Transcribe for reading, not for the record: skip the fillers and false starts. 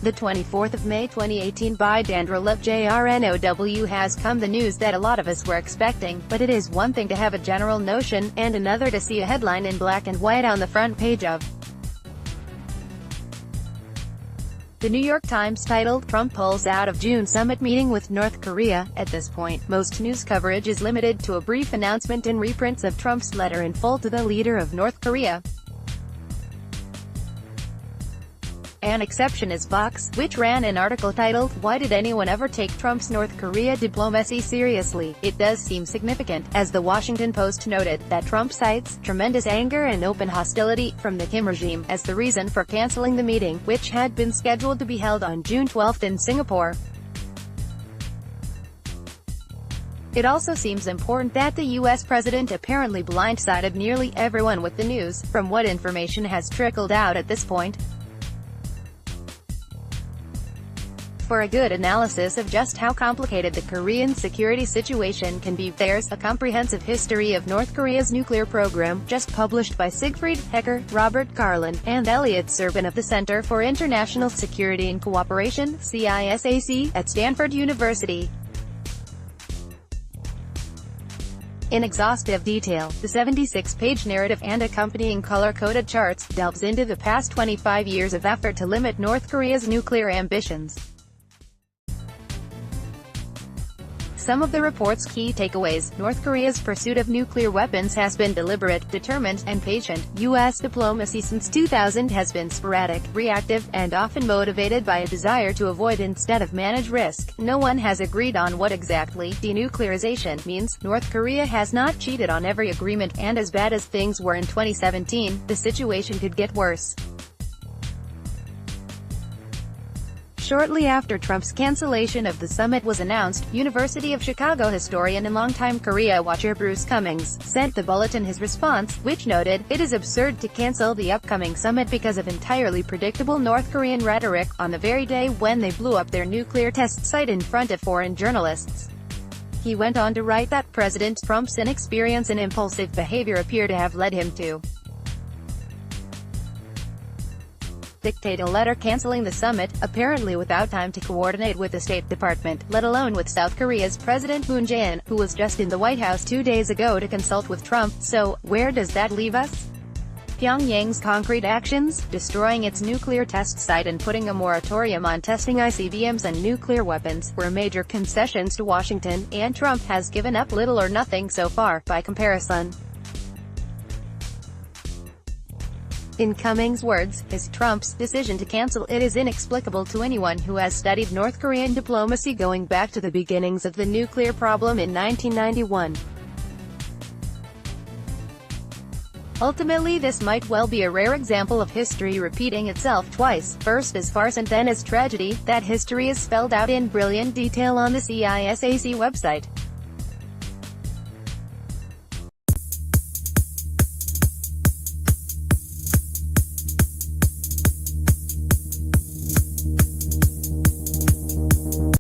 The 24th of May 2018 by Dan Drollette JrNow has come the news that a lot of us were expecting, but it is one thing to have a general notion, and another to see a headline in black and white on the front page of The New York Times titled, "Trump pulls out of June summit meeting with North Korea." At this point, most news coverage is limited to a brief announcement and reprints of Trump's letter in full to the leader of North Korea. An exception is Vox, which ran an article titled, "Why did anyone ever take Trump's North Korea diplomacy seriously?" It does seem significant, as the Washington Post noted, that Trump cites tremendous anger and open hostility from the Kim regime as the reason for canceling the meeting, which had been scheduled to be held on June 12 in Singapore. It also seems important that the U.S. president apparently blindsided nearly everyone with the news, from what information has trickled out at this point. For a good analysis of just how complicated the Korean security situation can be, there's A Comprehensive History of North Korea's Nuclear Program, just published by Siegfried Hecker, Robert Garland, and Elliot Serban of the Center for International Security and Cooperation, CISAC, at Stanford University. In exhaustive detail, the 76-page narrative and accompanying color-coded charts delves into the past 25 years of effort to limit North Korea's nuclear ambitions. Some of the report's key takeaways: North Korea's pursuit of nuclear weapons has been deliberate, determined, and patient. U.S. diplomacy since 2000 has been sporadic, reactive, and often motivated by a desire to avoid instead of manage risk. No one has agreed on what exactly denuclearization means. North Korea has not cheated on every agreement, and as bad as things were in 2017, the situation could get worse. Shortly after Trump's cancellation of the summit was announced, University of Chicago historian and longtime Korea watcher Bruce Cummings sent the Bulletin his response, which noted, "It is absurd to cancel the upcoming summit because of entirely predictable North Korean rhetoric, on the very day when they blew up their nuclear test site in front of foreign journalists." He went on to write that President Trump's inexperience and impulsive behavior appear to have led him to dictate a letter canceling the summit, apparently without time to coordinate with the State Department, let alone with South Korea's President Moon Jae-in, who was just in the White House 2 days ago to consult with Trump. So, where does that leave us? Pyongyang's concrete actions, destroying its nuclear test site and putting a moratorium on testing ICBMs and nuclear weapons, were major concessions to Washington, and Trump has given up little or nothing so far, by comparison. In Cummings' words, his Trump's decision to cancel it is inexplicable to anyone who has studied North Korean diplomacy going back to the beginnings of the nuclear problem in 1991. Ultimately, this might well be a rare example of history repeating itself twice, first as farce and then as tragedy. That history is spelled out in brilliant detail on the CISAC website.